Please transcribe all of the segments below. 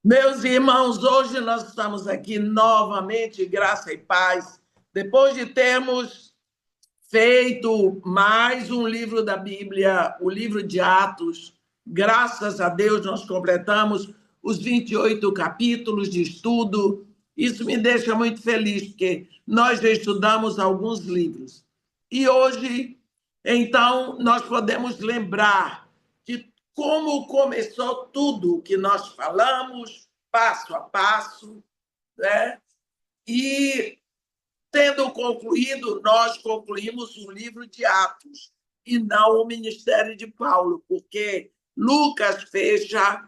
Meus irmãos, hoje nós estamos aqui novamente, graça e paz, depois de termos feito mais um livro da Bíblia, o livro de Atos. Graças a Deus nós completamos os 28 capítulos de estudo. Isso me deixa muito feliz, porque nós já estudamos alguns livros. E hoje, então, nós podemos lembrar de como começou tudo o que nós falamos, passo a passo, né? E, tendo concluído, nós concluímos o livro de Atos e não o ministério de Paulo, porque Lucas fecha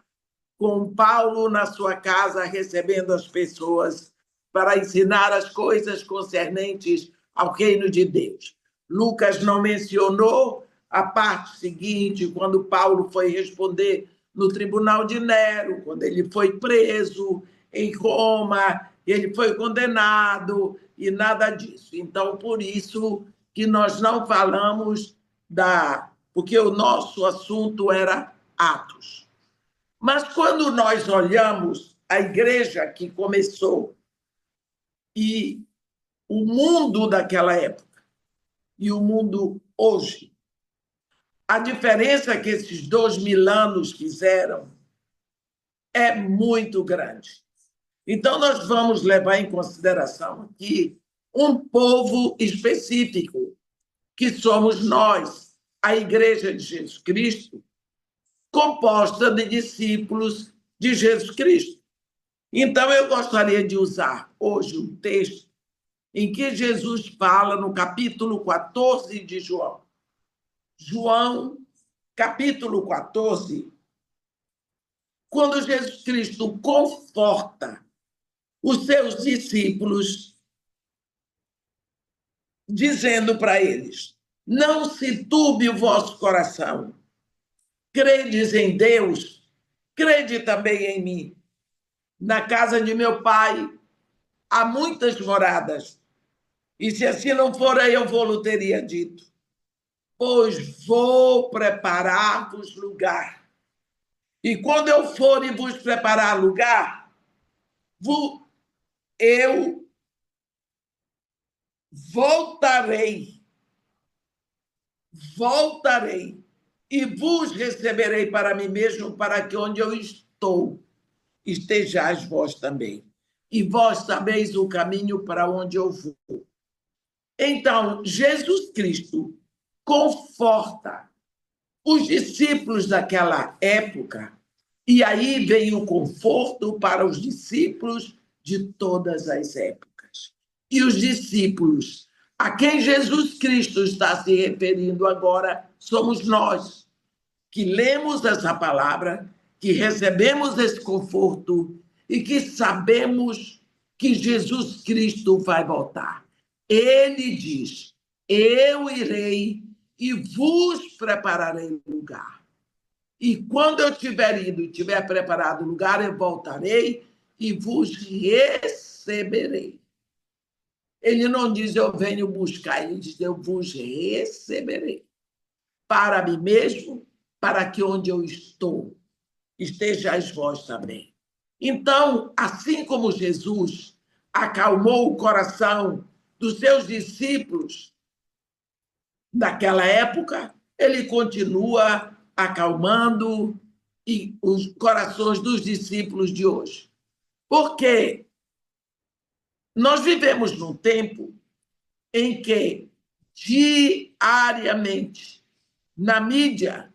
com Paulo na sua casa, recebendo as pessoas para ensinar as coisas concernentes ao reino de Deus. Lucas não mencionou a parte seguinte, quando Paulo foi responder no tribunal de Nero, quando ele foi preso em Roma, ele foi condenado e nada disso. Então, por isso que nós não falamos porque o nosso assunto era Atos. Mas quando nós olhamos a igreja que começou e o mundo daquela época e o mundo hoje, a diferença que esses 2000 anos fizeram é muito grande. Então, nós vamos levar em consideração aqui um povo específico, que somos nós, a Igreja de Jesus Cristo, composta de discípulos de Jesus Cristo. Então, eu gostaria de usar hoje um texto em que Jesus fala no capítulo 14 de João. João, capítulo 14, quando Jesus Cristo conforta os seus discípulos, dizendo para eles: não se turbe o vosso coração, credes em Deus, crede também em mim. Na casa de meu pai há muitas moradas, e se assim não fora, eu vou-lo teria dito, pois vou preparar-vos lugar. E quando eu for e vos preparar lugar, eu voltarei e vos receberei para mim mesmo, para que onde eu estou estejais vós também. E vós sabeis o caminho para onde eu vou. Então, Jesus Cristo conforta os discípulos daquela época, e aí vem o conforto para os discípulos de todas as épocas. E os discípulos a quem Jesus Cristo está se referindo agora somos nós, que lemos essa palavra, que recebemos esse conforto e que sabemos que Jesus Cristo vai voltar. Ele diz: eu irei e vos prepararei lugar. E quando eu tiver ido e tiver preparado o lugar, eu voltarei e vos receberei. Ele não diz eu venho buscar, ele diz eu vos receberei para mim mesmo, para que onde eu estou estejais vós também. Então, assim como Jesus acalmou o coração dos seus discípulos daquela época, ele continua acalmando os corações dos discípulos de hoje. Porque nós vivemos num tempo em que, diariamente, na mídia,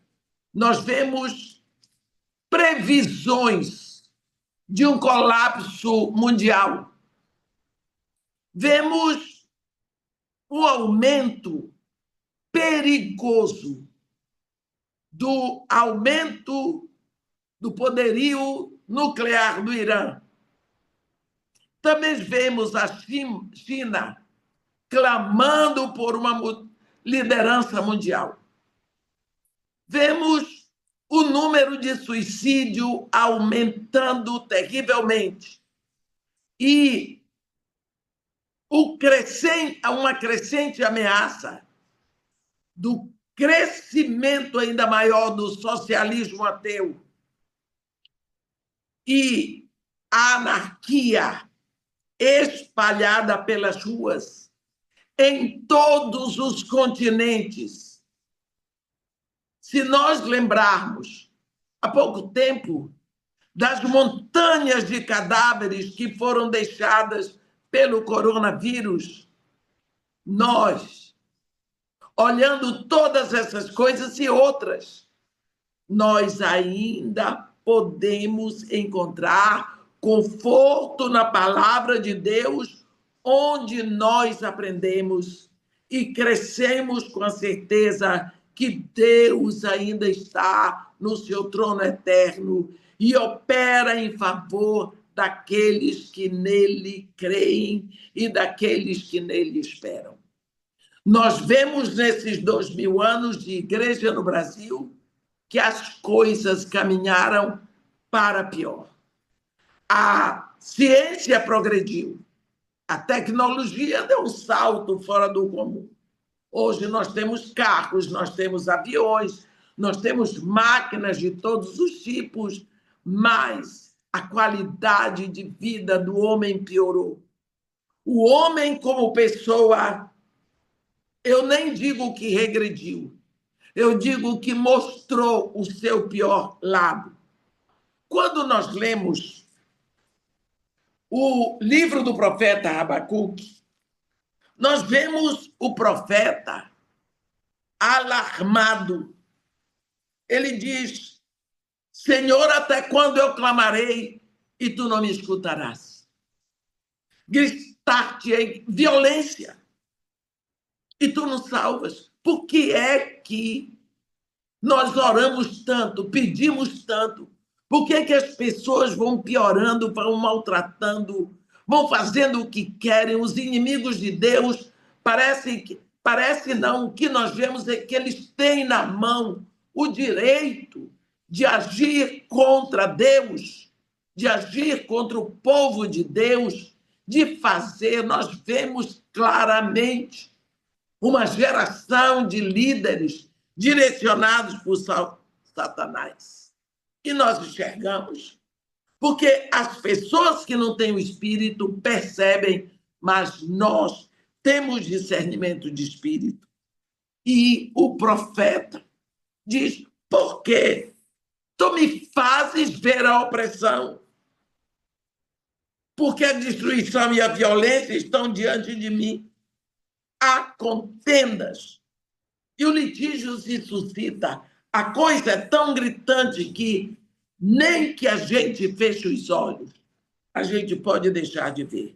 nós vemos previsões de um colapso mundial. Vemos um aumento perigoso do aumento do poderio nuclear do Irã. Também vemos a China clamando por uma liderança mundial. Vemos o número de suicídio aumentando terrivelmente e uma crescente ameaça do crescimento ainda maior do socialismo ateu. E a anarquia espalhada pelas ruas, em todos os continentes. Se nós lembrarmos, há pouco tempo, das montanhas de cadáveres que foram deixadas pelo coronavírus, nós, olhando todas essas coisas e outras, nós ainda podemos encontrar conforto na palavra de Deus, onde nós aprendemos e crescemos com a certeza que Deus ainda está no seu trono eterno e opera em favor daqueles que nele creem e daqueles que nele esperam. Nós vemos nesses 2000 anos de igreja no Brasil que as coisas caminharam para pior. A ciência progrediu, a tecnologia deu um salto fora do comum. Hoje nós temos carros, nós temos aviões, nós temos máquinas de todos os tipos, mas a qualidade de vida do homem piorou. O homem, como pessoa, eu nem digo que regrediu, eu digo que mostrou o seu pior lado. Quando nós lemos o livro do profeta Abacuque, nós vemos o profeta alarmado. Ele diz: Senhor, até quando eu clamarei e tu não me escutarás? Gritar-te-ei violência e tu não salvas. Por que é que nós oramos tanto, pedimos tanto? Por que é que as pessoas vão piorando, vão maltratando, vão fazendo o que querem? Os inimigos de Deus, parece não, o que nós vemos é que eles têm na mão o direito de agir contra Deus, de agir contra o povo de Deus, de fazer. Nós vemos claramente uma geração de líderes direcionados por Satanás. E nós enxergamos, porque as pessoas que não têm o espírito percebem, mas nós temos discernimento de espírito. E o profeta diz: por quê? Tu me fazes ver a opressão, porque a destruição e a violência estão diante de mim. Há contendas e o litígio se suscita. A coisa é tão gritante que nem que a gente feche os olhos, a gente pode deixar de ver.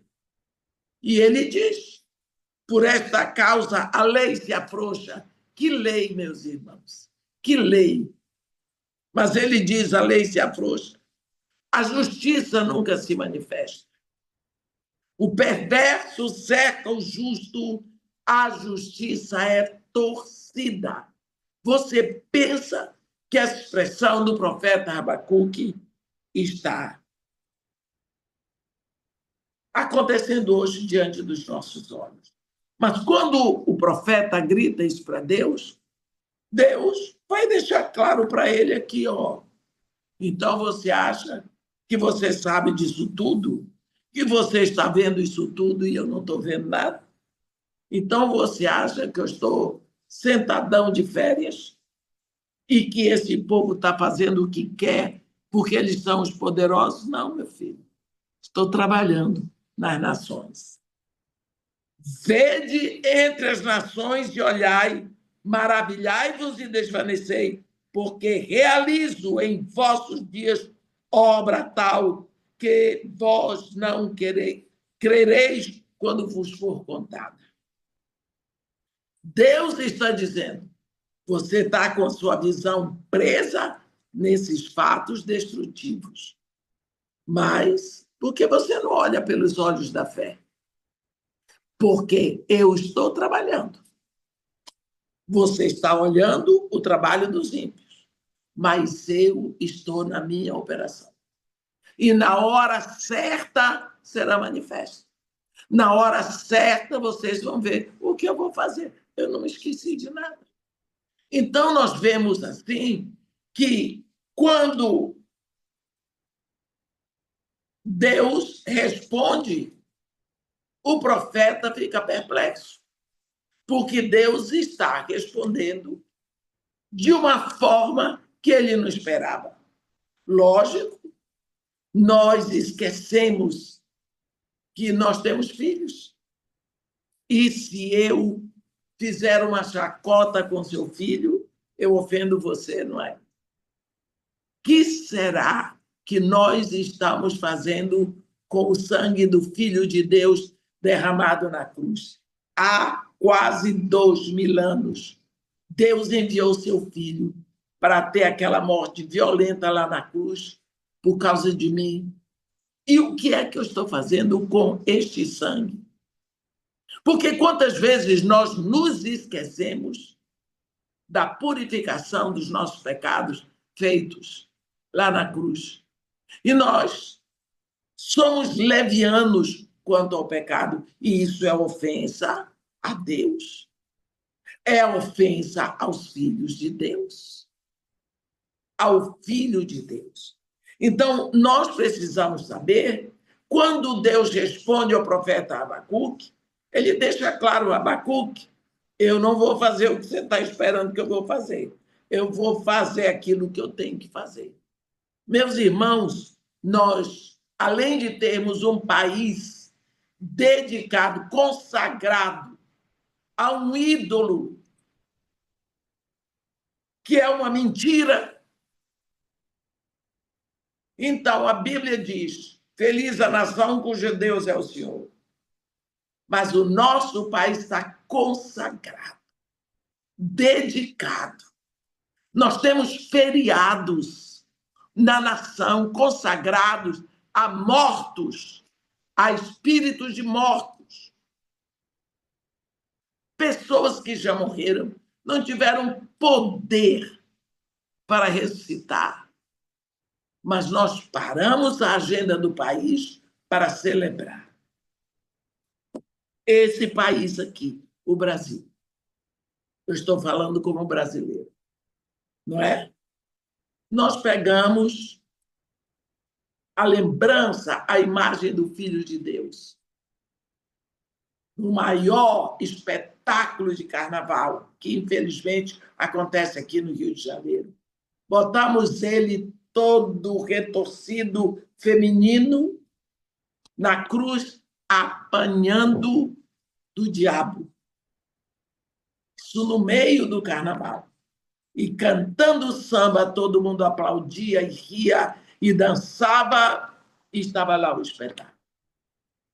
E ele diz: por esta causa a lei se afrouxa. Que lei, meus irmãos? Que lei? Mas ele diz: a lei se afrouxa. A justiça nunca se manifesta. O perverso cerca o justo, a justiça é torcida. Você pensa que essa expressão do profeta Abacuque está acontecendo hoje diante dos nossos olhos. Mas quando o profeta grita isso para Deus, Deus vai deixar claro para ele aqui, ó. Então você acha que você sabe disso tudo? Que você está vendo isso tudo e eu não estou vendo nada? Então você acha que eu estou sentadão de férias e que esse povo está fazendo o que quer porque eles são os poderosos? Não, meu filho. Estou trabalhando nas nações. Vede entre as nações e olhai, maravilhai-vos e desvanecei, porque realizo em vossos dias obra tal que vós não crereis quando vos for contada. Deus está dizendo: você está com a sua visão presa nesses fatos destrutivos. Mas por que você não olha pelos olhos da fé? Porque eu estou trabalhando. Você está olhando o trabalho dos ímpios, mas eu estou na minha operação. E na hora certa será manifesto. Na hora certa vocês vão ver o que eu vou fazer. Eu não esqueci de nada. Então nós vemos assim que quando Deus responde. O profeta fica perplexo, porque Deus está respondendo de uma forma que ele não esperava. Lógico, nós esquecemos que nós temos filhos. E se eu fizer uma chacota com seu filho, eu ofendo você, não é? Que será que nós estamos fazendo com o sangue do Filho de Deus derramado na cruz? Há quase 2000 anos, Deus enviou seu Filho para ter aquela morte violenta lá na cruz por causa de mim. E o que é que eu estou fazendo com este sangue? Porque quantas vezes nós nos esquecemos da purificação dos nossos pecados feitos lá na cruz. E nós somos levianos quanto ao pecado, e isso é ofensa a Deus. É ofensa aos filhos de Deus. Ao Filho de Deus. Então, nós precisamos saber, quando Deus responde ao profeta Abacuque, ele deixa claro, Abacuque, eu não vou fazer o que você está esperando que eu vou fazer. Eu vou fazer aquilo que eu tenho que fazer. Meus irmãos, nós, além de termos um país dedicado, consagrado a um ídolo, que é uma mentira, então a Bíblia diz, feliz a nação cujo Deus é o Senhor. Mas o nosso país está consagrado, dedicado. Nós temos feriados na nação consagrados a mortos, a espíritos de mortos. Pessoas que já morreram, não tiveram poder para ressuscitar. Mas nós paramos a agenda do país para celebrar. Esse país aqui, o Brasil. Eu estou falando como brasileiro, não é? Nós pegamos a lembrança, a imagem do Filho de Deus. O maior espetáculo de carnaval, que infelizmente acontece aqui no Rio de Janeiro. Botamos ele todo retorcido, feminino, na cruz, apanhando do diabo. Isso no meio do carnaval. E cantando samba, todo mundo aplaudia e ria e dançava, e estava lá o espetáculo.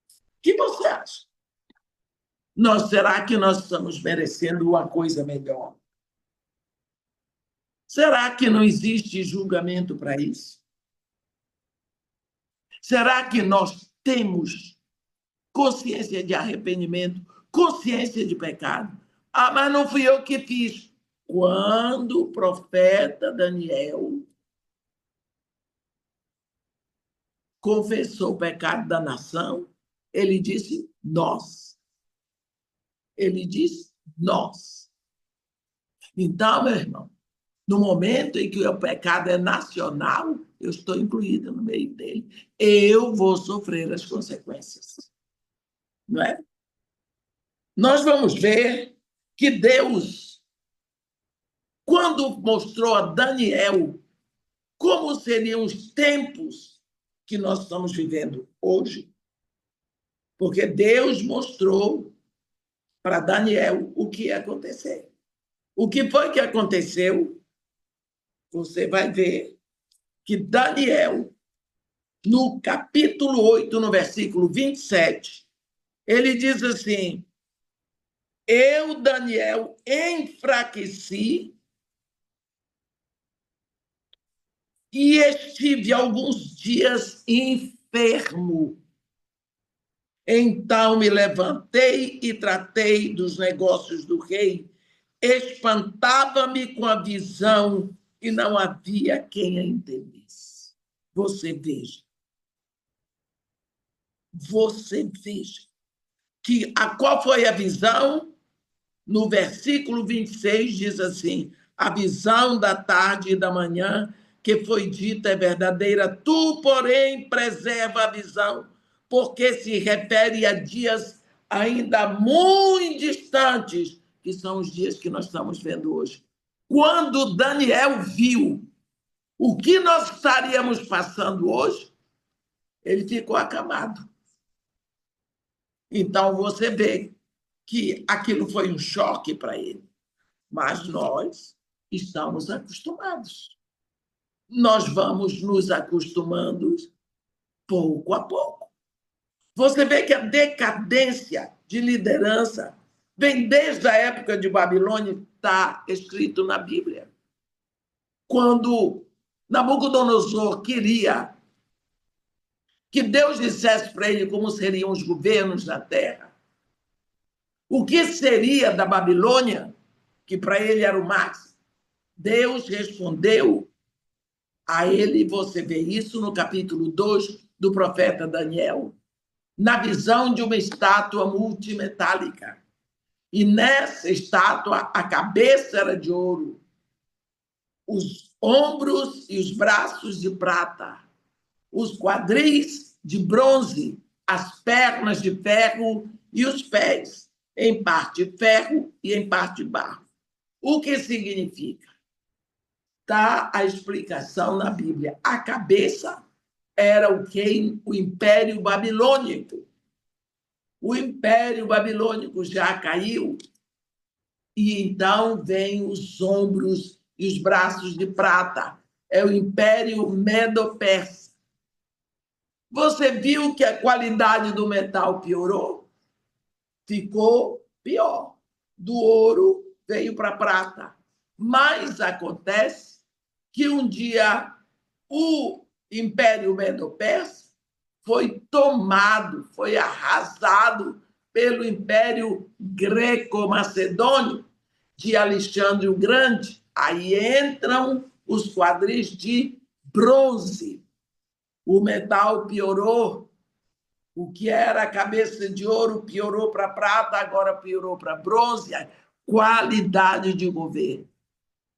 O que você acha? Será que nós estamos merecendo uma coisa melhor? Será que não existe julgamento para isso? Será que nós temos consciência de arrependimento, consciência de pecado? Ah, mas não fui eu que fiz. Quando o profeta Daniel confessou o pecado da nação, ele disse nós. Ele disse nós. Então, meu irmão, no momento em que o pecado é nacional, eu estou incluída no meio dele. Eu vou sofrer as consequências. Não é? Nós vamos ver que Deus, quando mostrou a Daniel como seriam os tempos que nós estamos vivendo hoje, porque Deus mostrou para Daniel o que ia acontecer. O que foi que aconteceu? Você vai ver que Daniel, no capítulo 8, no versículo 27, ele diz assim: eu, Daniel, enfraqueci e estive alguns dias enfermo. Então me levantei e tratei dos negócios do rei. Espantava-me com a visão e não havia quem a entendesse. Você veja. Você veja. Qual foi a visão? No versículo 26 diz assim: a visão da tarde e da manhã que foi dita é verdadeira. Tu, porém, preserva a visão, porque se refere a dias ainda muito distantes, que são os dias que nós estamos vendo hoje. Quando Daniel viu o que nós estaríamos passando hoje, ele ficou acamado. Então, você vê que aquilo foi um choque para ele. Mas nós estamos acostumados. Nós vamos nos acostumando pouco a pouco. Você vê que a decadência de liderança vem desde a época de Babilônia, está escrito na Bíblia. Quando Nabucodonosor queria que Deus dissesse para ele como seriam os governos da terra, o que seria da Babilônia, que para ele era o máximo, Deus respondeu a ele. Você vê isso no capítulo 2 do profeta Daniel, na visão de uma estátua multimetálica. E nessa estátua, a cabeça era de ouro, os ombros e os braços de prata, os quadris de bronze, as pernas de ferro e os pés, em parte ferro e em parte barro. O que significa? Está a explicação na Bíblia. A cabeça era o que? O Império Babilônico. O Império Babilônico já caiu, e então vem os ombros e os braços de prata. É o Império Medo-Persa. Você viu que a qualidade do metal piorou? Ficou pior. Do ouro veio para a prata. Mas acontece que um dia o Império Medo-Persa foi tomado, foi arrasado pelo Império Greco-Macedônio de Alexandre o Grande. Aí entram os quadris de bronze. O metal piorou. O que era a cabeça de ouro piorou para prata, agora piorou para bronze. A qualidade de governo.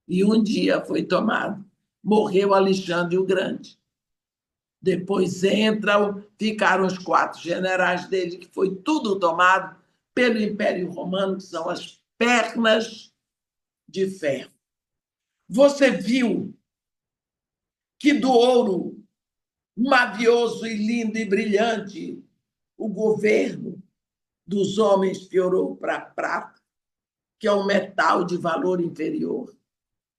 E um dia foi tomado. Morreu Alexandre o Grande. Depois ficaram os 4 generais dele, que foi tudo tomado pelo Império Romano, que são as pernas de ferro. Você viu que do ouro mavioso e lindo e brilhante, o governo dos homens piorou para a prata, que é um metal de valor inferior.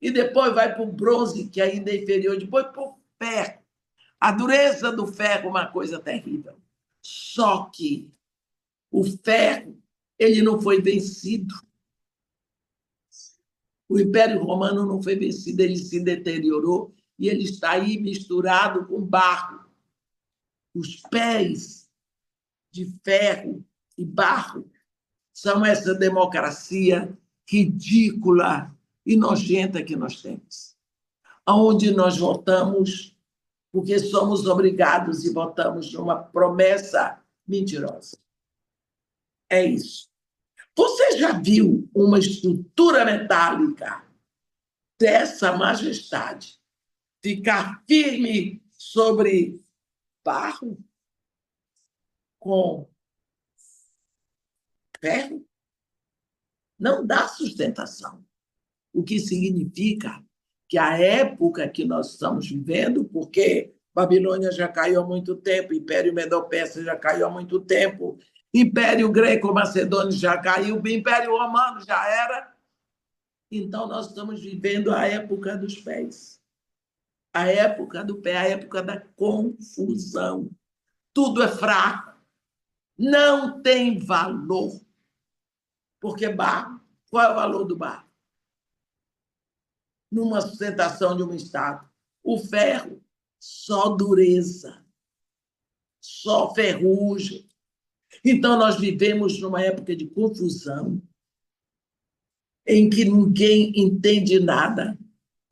E depois vai para o bronze, que ainda é inferior, depois para o ferro. A dureza do ferro é uma coisa terrível. Só que o ferro, ele não foi vencido. O Império Romano não foi vencido, ele se deteriorou e ele está aí misturado com barro. Os pés de ferro e barro são essa democracia ridícula e nojenta que nós temos. Onde nós votamos porque somos obrigados e votamos numa promessa mentirosa. É isso. Você já viu uma estrutura metálica dessa majestade ficar firme sobre barro com ferro? Não dá sustentação. O que significa que a época que nós estamos vivendo, porque Babilônia já caiu há muito tempo, Império Medo-Persa já caiu há muito tempo, Império Greco-Macedônio já caiu, Império Romano já era. Então, nós estamos vivendo a época dos pés, a época do pé, a época da confusão. Tudo é fraco, não tem valor. Porque barro, qual é o valor do barro? Numa sustentação de uma estátua. O ferro, só dureza, só ferrugem. Então, nós vivemos numa época de confusão, em que ninguém entende nada,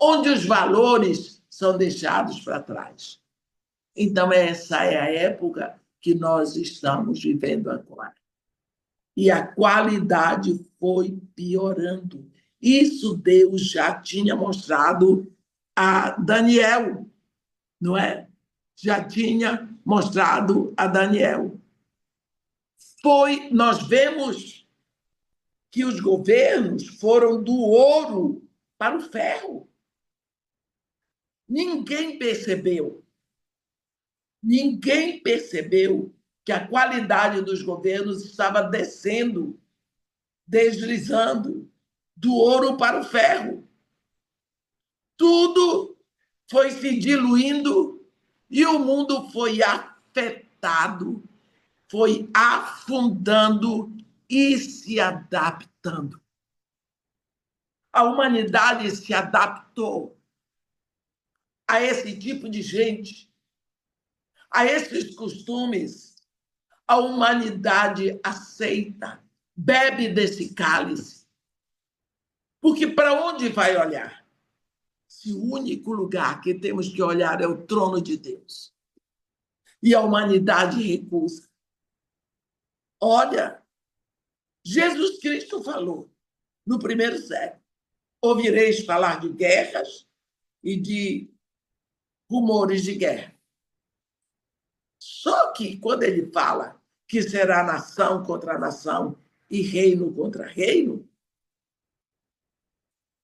onde os valores são deixados para trás. Então, essa é a época que nós estamos vivendo agora. E a qualidade foi piorando. Isso Deus já tinha mostrado a Daniel, não é? Já tinha mostrado a Daniel. Nós vemos que os governos foram do ouro para o ferro. Ninguém percebeu que a qualidade dos governos estava descendo, deslizando do ouro para o ferro. Tudo foi se diluindo e o mundo foi afetado, foi afundando e se adaptando. A humanidade se adaptou a esse tipo de gente, a esses costumes. A humanidade aceita, bebe desse cálice. Porque para onde vai olhar? Se o único lugar que temos que olhar é o trono de Deus. E a humanidade recusa. Olha, Jesus Cristo falou no primeiro século: ouvireis falar de guerras e de rumores de guerra. Só que quando ele fala que será nação contra nação e reino contra reino,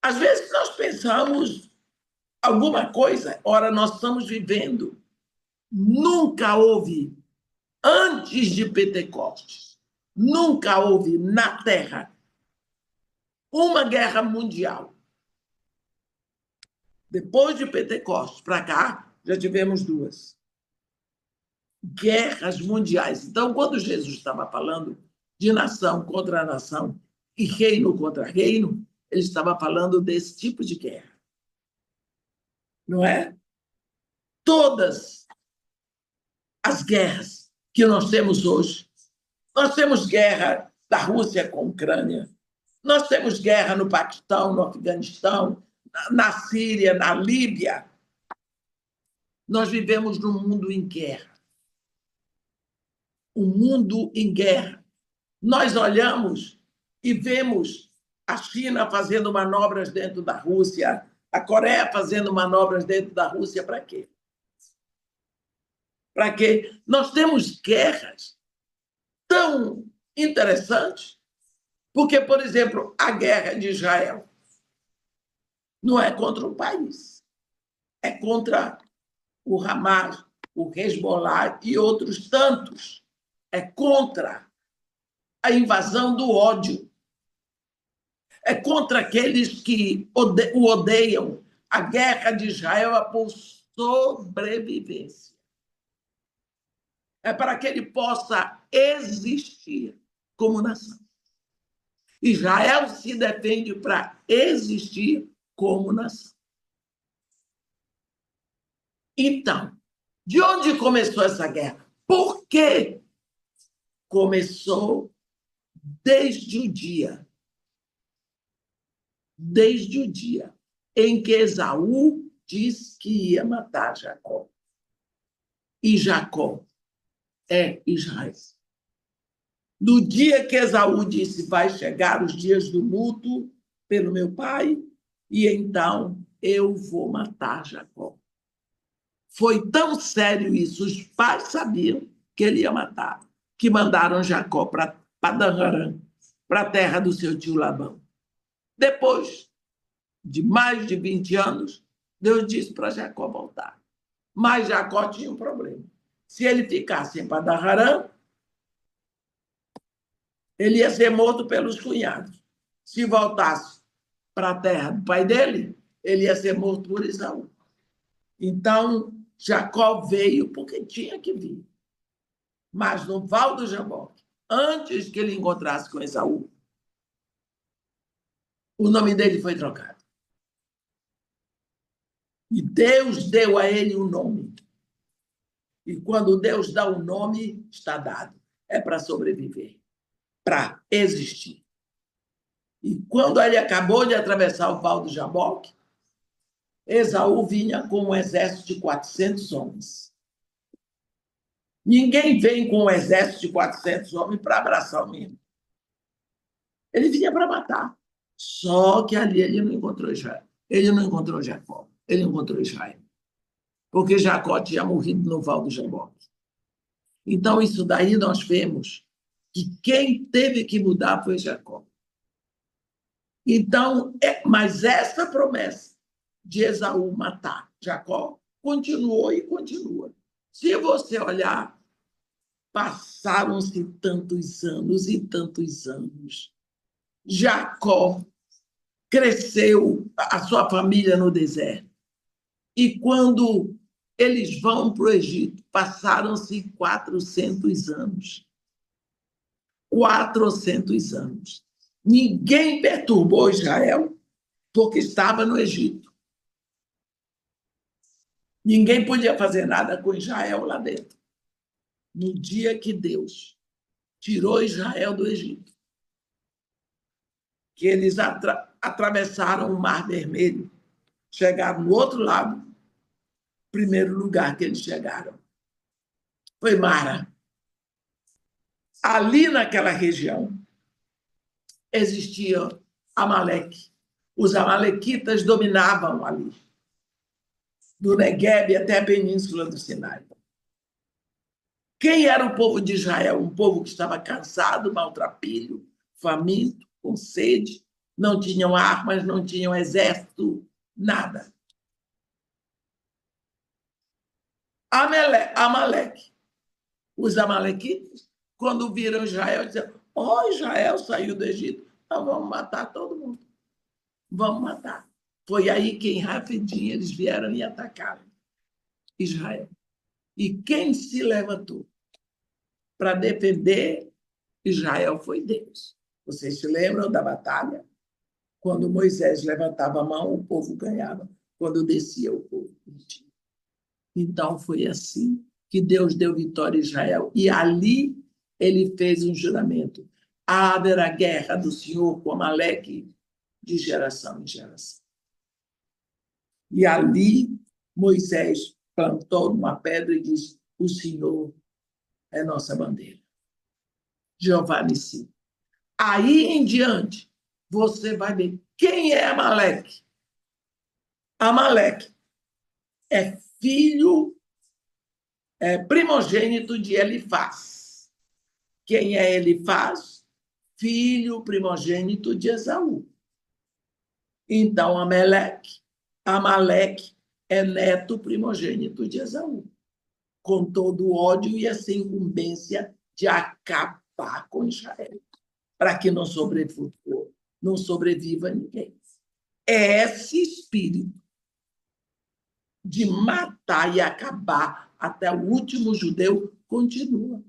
às vezes nós pensamos alguma coisa. Ora, nós estamos vivendo. Nunca houve, antes de Pentecostes, nunca houve na Terra uma guerra mundial. Depois de Pentecostes para cá, já tivemos duas guerras mundiais. Então, quando Jesus estava falando de nação contra nação e reino contra reino, ele estava falando desse tipo de guerra. Não é? Todas as guerras que nós temos hoje. Nós temos guerra da Rússia com a Ucrânia, nós temos guerra no Paquistão, no Afeganistão, na Síria, na Líbia. Nós vivemos num mundo em guerra. Um mundo em guerra. Nós olhamos e vemos a China fazendo manobras dentro da Rússia, a Coreia fazendo manobras dentro da Rússia. Para quê? Para quê? Nós temos guerras tão interessantes, porque, por exemplo, a guerra de Israel não é contra um país, é contra o Hamas, o Hezbollah e outros tantos. É contra a invasão do ódio. É contra aqueles que o odeiam. A guerra de Israel é por sobrevivência. É para que ele possa existir como nação. Israel se defende para existir como nação. Então, de onde começou essa guerra? Por quê? Começou desde o dia em que Esaú disse que ia matar Jacó. E Jacó é Israel. No dia que Esaú disse: vai chegar os dias do luto pelo meu pai, e então eu vou matar Jacó. Foi tão sério isso, os pais sabiam que ele ia matar, que mandaram Jacó para Padan-Aram, para a terra do seu tio Labão. Depois de mais de 20 anos, Deus disse para Jacó voltar. Mas Jacó tinha um problema. Se ele ficasse em Padan-Aram, ele ia ser morto pelos cunhados. Se voltasse para a terra do pai dele, ele ia ser morto por Esaú. Então, Jacó veio porque tinha que vir. Mas no Val do Jaboque, antes que ele encontrasse com Esaú, o nome dele foi trocado. E Deus deu a ele um nome. E quando Deus dá um nome, está dado. É para sobreviver, para existir. E quando ele acabou de atravessar o Val do Jaboque, Esaú vinha com um exército de 400 homens. Ninguém vem com um exército de 400 homens para abraçar o menino. Ele vinha para matar. Só que ali ele não encontrou Israel. Ele não encontrou Jacó. ele encontrou Israel, porque Jacó tinha morrido no Val do Jaboque. Então, isso daí nós vemos que quem teve que mudar foi Jacó. Então, mas essa promessa de Esaú matar Jacó continuou e continua. Se você olhar, passaram-se tantos anos e tantos anos. Jacó cresceu a sua família no deserto. E quando eles vão para o Egito, passaram-se 400 anos. 400 anos. Ninguém perturbou Israel porque estava no Egito. Ninguém podia fazer nada com Israel lá dentro. No dia que Deus tirou Israel do Egito, que eles atravessaram o Mar Vermelho, chegaram no outro lado, primeiro lugar que eles chegaram foi Mara. Ali naquela região existia Amaleque. Os amalequitas dominavam ali, do Negueb até a península do Sinai. Quem era o povo de Israel? Um povo que estava cansado, maltrapilho, faminto, com sede, não tinham armas, não tinham exército, nada. Amaleque. Os amalequitas, quando viram Israel, disseram: "Oh, Israel saiu do Egito, então vamos matar todo mundo. Vamos matar." Foi aí que, rapidinho, eles vieram e atacaram Israel. E quem se levantou para defender Israel foi Deus. Vocês se lembram da batalha? Quando Moisés levantava a mão, o povo ganhava. Quando descia, o povo perdia. Então, foi assim que Deus deu vitória a Israel. E ali ele fez um juramento: haverá guerra do Senhor com Amaleque de geração em geração. E ali Moisés plantou numa pedra e disse: o Senhor é nossa bandeira. Jeová Nissi. Aí em diante, você vai ver quem é Amaleque. Amaleque é filho primogênito de Elifaz. Quem é Elifaz? Filho primogênito de Esaú. Então, Amaleque é neto primogênito de Esaú, com todo o ódio e essa incumbência de acabar com Israel, para que não sobreviva ninguém. É esse espírito de matar e acabar até o último judeu continua.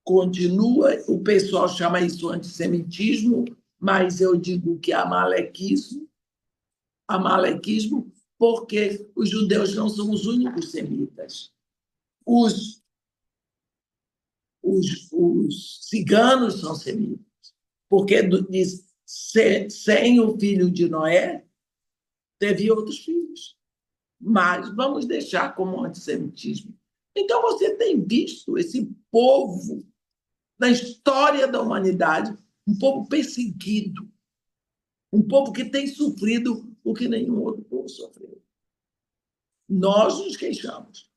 Continua, o pessoal chama isso antissemitismo, mas eu digo que é amalequismo, porque os judeus não são os únicos semitas. Os ciganos são semitas, porque diz, sem o filho de Noé, teve outros filhos. Mas vamos deixar como antissemitismo. Então, você tem visto esse povo, na história da humanidade, um povo perseguido, um povo que tem sofrido o que nenhum outro povo sofreu. Nós nos queixamos.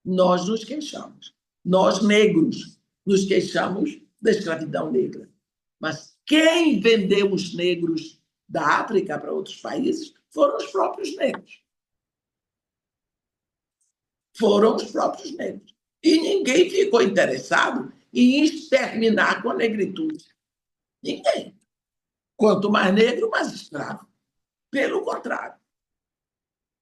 Nós nos queixamos. Nós, negros, nos queixamos da escravidão negra. Mas quem vendeu os negros da África para outros países foram os próprios negros. Foram os próprios negros. E ninguém ficou interessado em exterminar com a negritude. Ninguém. Quanto mais negro, mais escravo. Pelo contrário,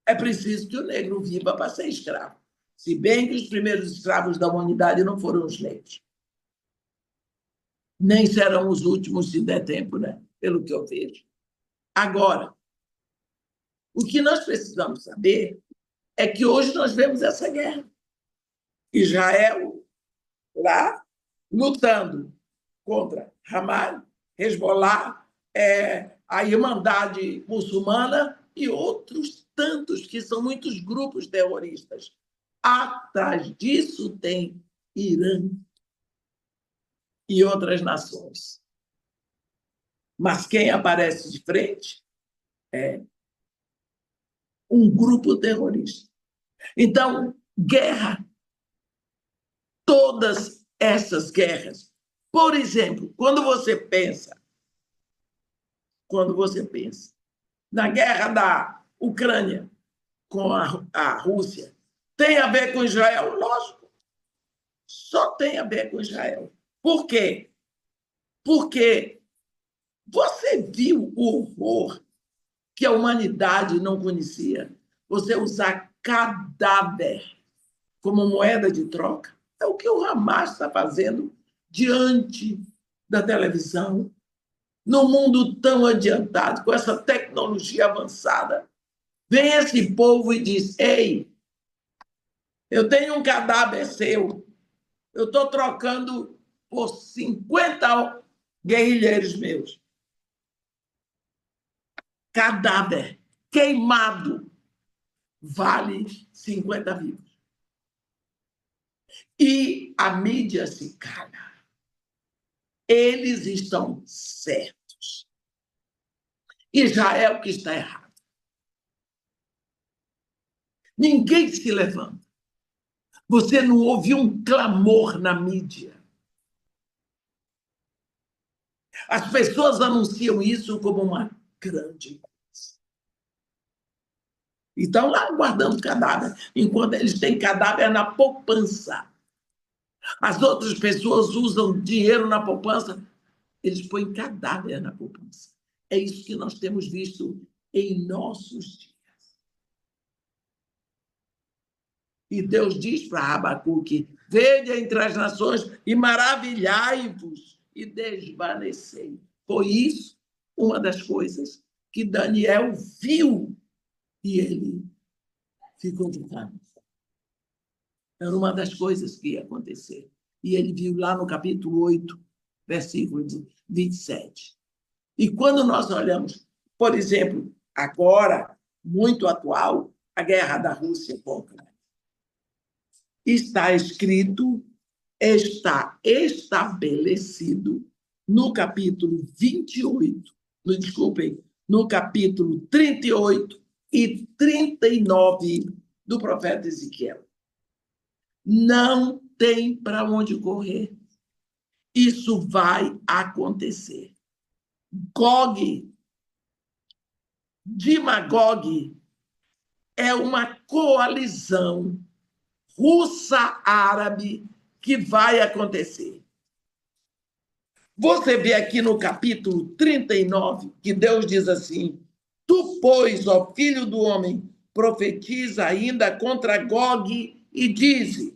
é preciso que o negro viva para ser escravo. Se bem que os primeiros escravos da humanidade não foram os negros. Nem serão os últimos, se der tempo, né? Pelo que eu vejo. Agora, o que nós precisamos saber é que hoje nós vemos essa guerra. Israel lá lutando contra Hamas, Hezbollah, a Irmandade Muçulmana e outros tantos, que são muitos grupos terroristas. Atrás disso tem Irã e outras nações. Mas quem aparece de frente é um grupo terrorista. Então, guerra, todas essas guerras. Por exemplo, quando você pensa na guerra da Ucrânia com a Rússia, tem a ver com Israel? Lógico, só tem a ver com Israel. Por quê? Porque você viu o horror que a humanidade não conhecia? Você usar cadáver como moeda de troca? É o que o Hamas está fazendo diante da televisão, no mundo tão adiantado, com essa tecnologia avançada. Vem esse povo e diz: ei, eu tenho um cadáver seu, eu estou trocando por 50 guerrilheiros meus. Cadáver queimado vale 50 vivos. E a mídia se cala. Eles estão certos. Israel que está errado. Ninguém se levanta. Você não ouve um clamor na mídia. As pessoas anunciam isso como uma grande coisa. E estão lá guardando cadáver, enquanto eles têm cadáver na poupança. As outras pessoas usam dinheiro na poupança, eles põem cadáver na poupança. É isso que nós temos visto em nossos dias. E Deus diz para Abacuque: vede entre as nações e maravilhai-vos e desvanecei. Foi isso uma das coisas que Daniel viu e ele ficou de cara. Era uma das coisas que ia acontecer. E ele viu lá no capítulo 8, versículo 27. E quando nós olhamos, por exemplo, agora, muito atual, a guerra da Rússia com a Ucrânia, está escrito, está estabelecido no capítulo 28, no capítulo 38 e 39 do profeta Ezequiel. Não tem para onde correr. Isso vai acontecer. Gog de Magog é uma coalizão russa-árabe que vai acontecer. Você vê aqui no capítulo 39 que Deus diz assim: tu, pois, ó filho do homem, profetiza ainda contra Gog e dize: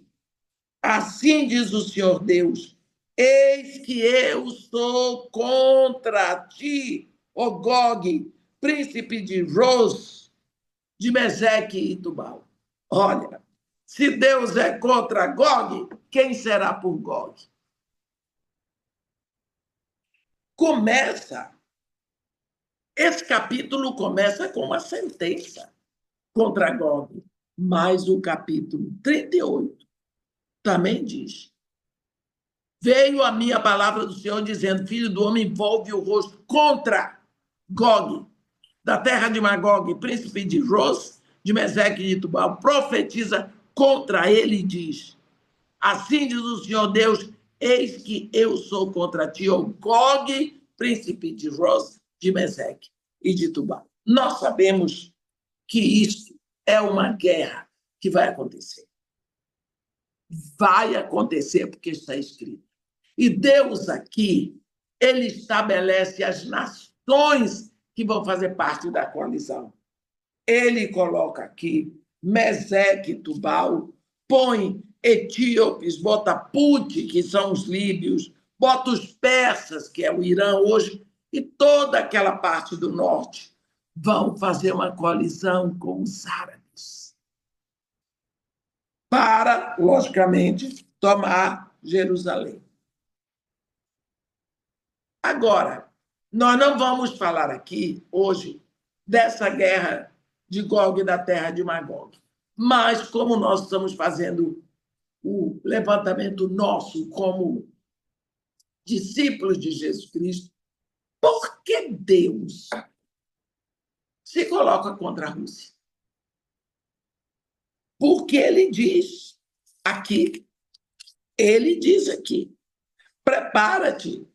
assim diz o Senhor Deus, eis que eu sou contra ti, ó Gog, príncipe de Ros, de Meseque e Tubal. Olha, se Deus é contra Gog, quem será por Gog? Esse capítulo começa com uma sentença contra Gog, mas o capítulo 38 também diz: veio a minha palavra do Senhor dizendo, filho do homem, volve o rosto contra Gog, da terra de Magog, príncipe de Ros, de Meseque e de Tubal, profetiza contra ele e diz: assim diz o Senhor Deus, eis que eu sou contra ti, ó Gog, príncipe de Ros, de Meseque e de Tubal. Nós sabemos que isso é uma guerra que vai acontecer. Vai acontecer porque está escrito. E Deus aqui, ele estabelece as nações que vão fazer parte da coalizão. Ele coloca aqui Meseque, Tubal, põe etíopes, bota Put, que são os líbios, bota os persas, que é o Irã hoje, e toda aquela parte do norte vão fazer uma coalizão com os árabes para, logicamente, tomar Jerusalém. Agora, nós não vamos falar aqui, hoje, dessa guerra de Gog da terra de Magog. Mas, como nós estamos fazendo o levantamento nosso como discípulos de Jesus Cristo, por que Deus se coloca contra a Rússia? Porque ele diz aqui, prepara-te,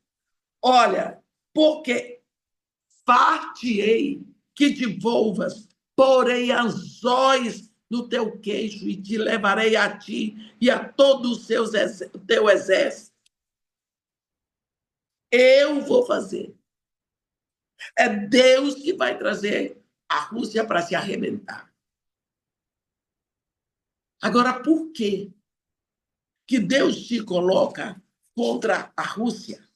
olha, porque far-te-ei que te volvas, porei anzóis no teu queixo e te levarei a ti e a todo o teu exército. Eu vou fazer. É Deus que vai trazer a Rússia para se arrebentar. Agora, por quê que Deus te coloca contra a Rússia?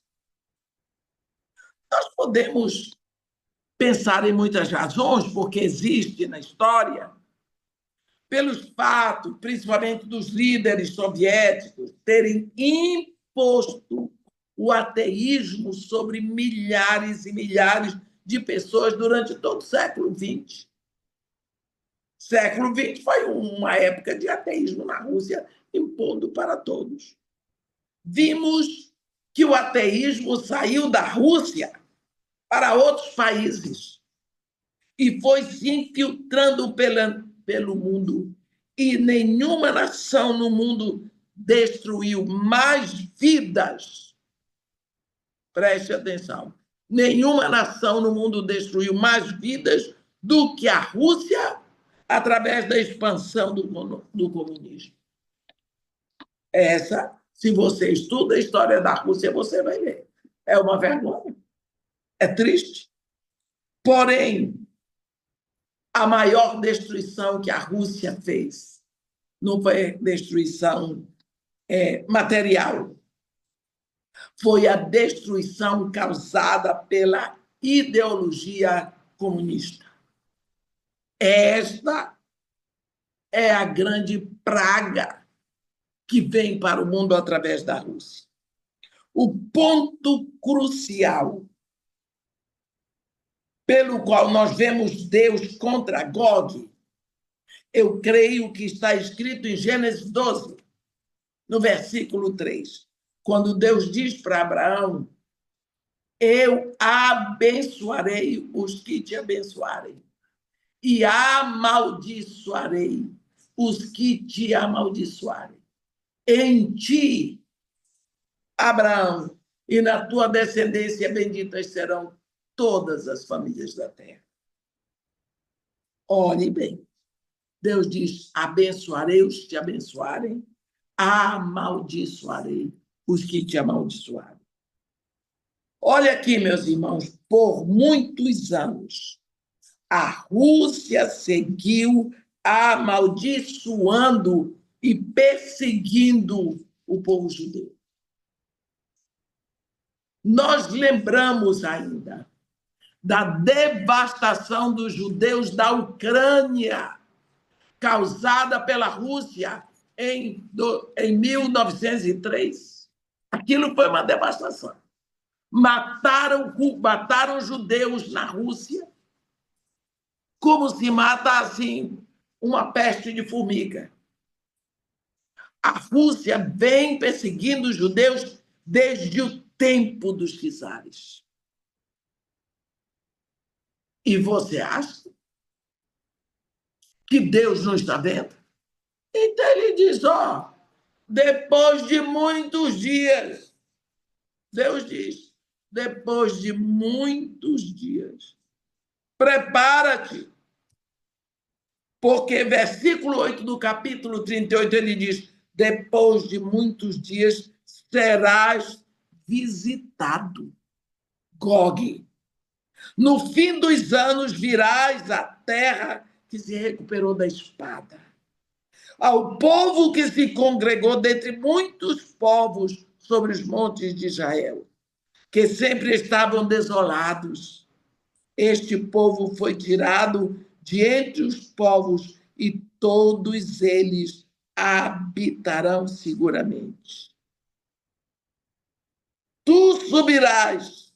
Nós podemos pensar em muitas razões, porque existe na história, pelos fatos, principalmente dos líderes soviéticos, terem imposto o ateísmo sobre milhares e milhares de pessoas durante todo o século XX. Século XX foi uma época de ateísmo na Rússia, impondo para todos. Vimos que o ateísmo saiu da Rússia para outros países e foi se infiltrando pelo mundo. E nenhuma nação no mundo destruiu mais vidas. Preste atenção. Nenhuma nação no mundo destruiu mais vidas do que a Rússia através da expansão do comunismo. Essa, se você estuda a história da Rússia, você vai ver. É uma vergonha. É triste. Porém, a maior destruição que a Rússia fez não foi destruição material, foi a destruição causada pela ideologia comunista. Esta é a grande praga que vem para o mundo através da Rússia. O ponto crucial pelo qual nós vemos Deus contra Gog, eu creio que está escrito em Gênesis 12, no versículo 3, quando Deus diz para Abraão: eu abençoarei os que te abençoarem e amaldiçoarei os que te amaldiçoarem. Em ti, Abraão, e na tua descendência benditas serão todas as famílias da terra. Olhe bem, Deus diz: abençoarei os que te abençoarem, amaldiçoarei os que te amaldiçoarem. Olha aqui, meus irmãos, por muitos anos, a Rússia seguiu amaldiçoando e perseguindo o povo judeu. Nós lembramos ainda da devastação dos judeus da Ucrânia, causada pela Rússia em 1903. Aquilo foi uma devastação. Mataram judeus na Rússia como se mata assim uma peste de formiga. A Rússia vem perseguindo os judeus desde o tempo dos czares. E você acha que Deus não está vendo? Então ele diz: depois de muitos dias, Deus diz, depois de muitos dias, prepara-te, porque versículo 8 do capítulo 38, ele diz: depois de muitos dias serás visitado, Gog. No fim dos anos virás à terra que se recuperou da espada, ao povo que se congregou dentre muitos povos sobre os montes de Israel, que sempre estavam desolados. Este povo foi tirado de entre os povos e todos eles habitarão seguramente. Tu subirás,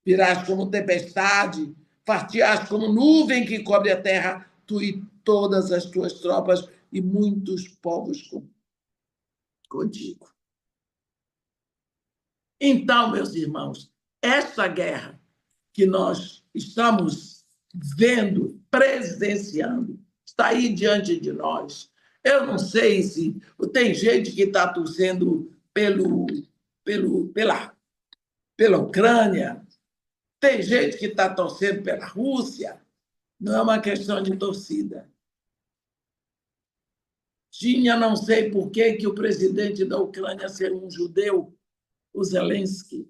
virás como tempestade, far-te-ás como nuvem que cobre a terra, tu e todas as tuas tropas e muitos povos contigo. Então, meus irmãos, essa guerra que nós estamos vendo, presenciando, está aí diante de nós, Eu não sei se tem gente que está torcendo pela Ucrânia, tem gente que está torcendo pela Rússia. Não é uma questão de torcida. Tinha, não sei por que o presidente da Ucrânia ser um judeu, o Zelensky.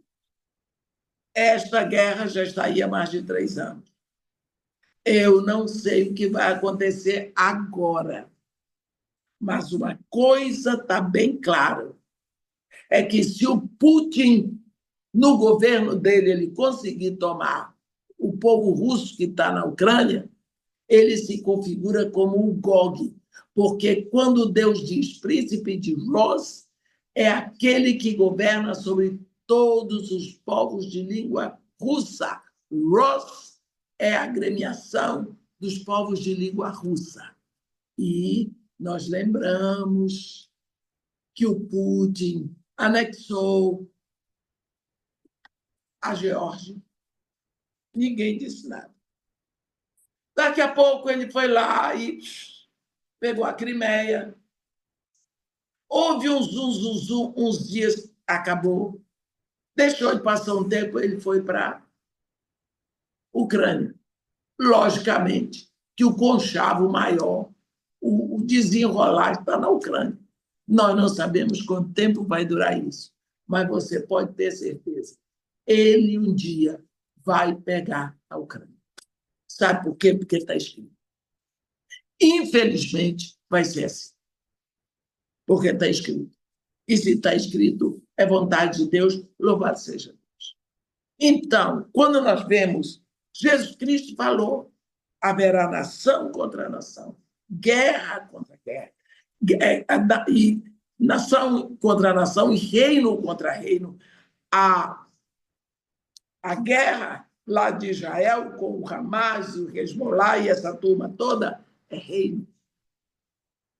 Esta guerra já está aí há mais de 3 anos. Eu não sei o que vai acontecer agora, mas uma coisa está bem clara, é que se o Putin, no governo dele, ele conseguir tomar o povo russo que está na Ucrânia, ele se configura como um Gog, porque quando Deus diz príncipe de Ross, é aquele que governa sobre todos os povos de língua russa. Ross é a agremiação dos povos de língua russa. E nós lembramos que o Putin anexou a Geórgia. Ninguém disse nada. Daqui a pouco ele foi lá e pegou a Crimeia. Houve um zum, zum, zum, uns dias, acabou. Deixou de passar um tempo, ele foi para a Ucrânia. Logicamente que o conchavo maior, o desenrolar está na Ucrânia. Nós não sabemos quanto tempo vai durar isso, mas você pode ter certeza. Ele um dia vai pegar a Ucrânia. Sabe por quê? Porque está escrito. Infelizmente, vai ser assim. Porque está escrito. E se está escrito, é vontade de Deus, louvado seja Deus. Então, quando nós vemos, Jesus Cristo falou, haverá nação contra nação, guerra contra guerra, e nação contra nação e reino contra reino. A guerra lá de Israel com o Hamas e o Hezbollah e essa turma toda é reino.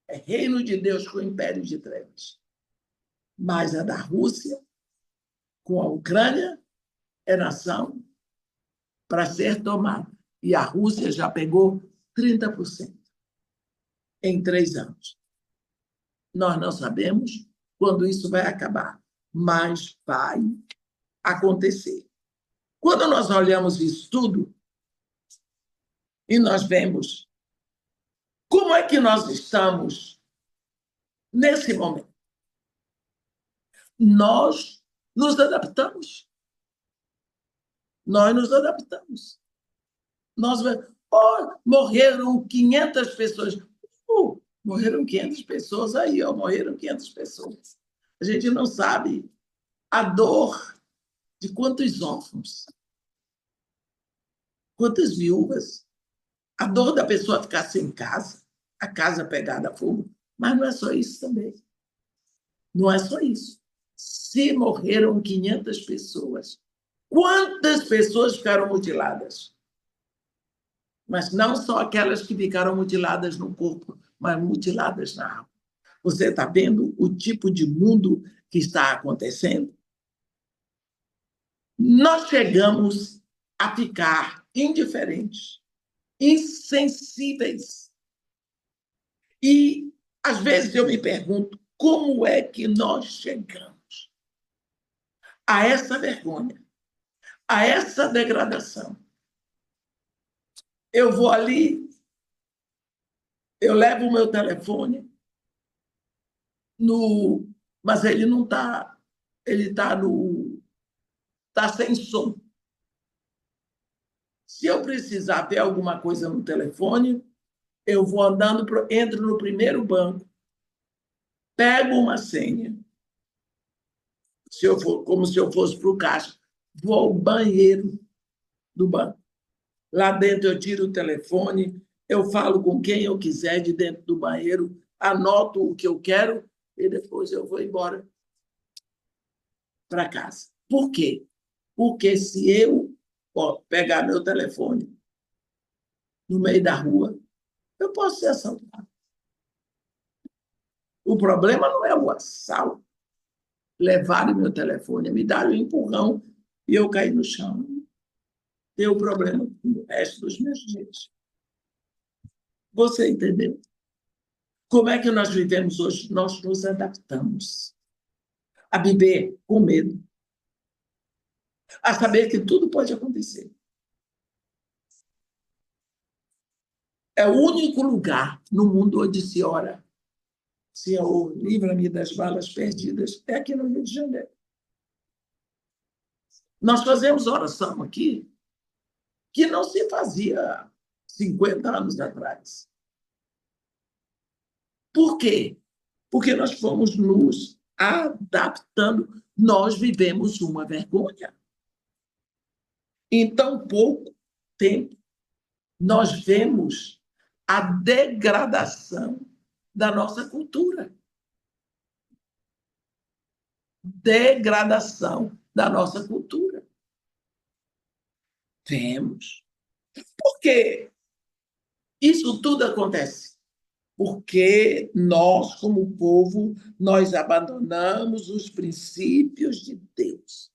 É reino de Deus com o império de trevas. Mas a da Rússia com a Ucrânia é nação para ser tomada. E a Rússia já pegou 30% em 3 anos. Nós não sabemos quando isso vai acabar, mas vai acontecer. Quando nós olhamos isso tudo e nós vemos como é que nós estamos nesse momento, nós nos adaptamos. Nós nos adaptamos. Nós morreram 500 pessoas. Morreram 500 pessoas aí, morreram 500 pessoas. A gente não sabe a dor de quantos órfãos, quantas viúvas, a dor da pessoa ficar sem casa, a casa pegada a fogo. Mas não é só isso também. Não é só isso. Se morreram 500 pessoas, quantas pessoas ficaram mutiladas? Mas não só aquelas que ficaram mutiladas no corpo, mas mutiladas na alma. Você está vendo o tipo de mundo que está acontecendo? Nós chegamos a ficar indiferentes, insensíveis. E, às vezes, eu me pergunto como é que nós chegamos a essa vergonha, a essa degradação. Eu vou ali, eu levo o meu telefone, mas ele não está, ele está sem som. Se eu precisar ver alguma coisa no telefone, eu vou andando, entro no primeiro banco, pego uma senha, como se eu fosse para o caixa, vou ao banheiro do banco. Lá dentro eu tiro o telefone, eu falo com quem eu quiser de dentro do banheiro, anoto o que eu quero e depois eu vou embora para casa. Por quê? Porque se eu pegar meu telefone no meio da rua, eu posso ser assaltado. O problema não é o assalto, levarem meu telefone, me darem um empurrão e eu cair no chão. Tenho problema no resto dos meus dias. Você entendeu? Como é que nós vivemos hoje? Nós nos adaptamos a viver com medo, a saber que tudo pode acontecer. É o único lugar no mundo onde se ora, Senhor, livra-me das balas perdidas, é aqui no Rio de Janeiro. Nós fazemos oração aqui que não se fazia 50 anos atrás. Por quê? Porque nós fomos nos adaptando. Nós vivemos uma vergonha. Em tão pouco tempo, nós vemos a degradação da nossa cultura. Degradação da nossa cultura. Vemos. Por quê? Isso tudo acontece porque nós, como povo, nós abandonamos os princípios de Deus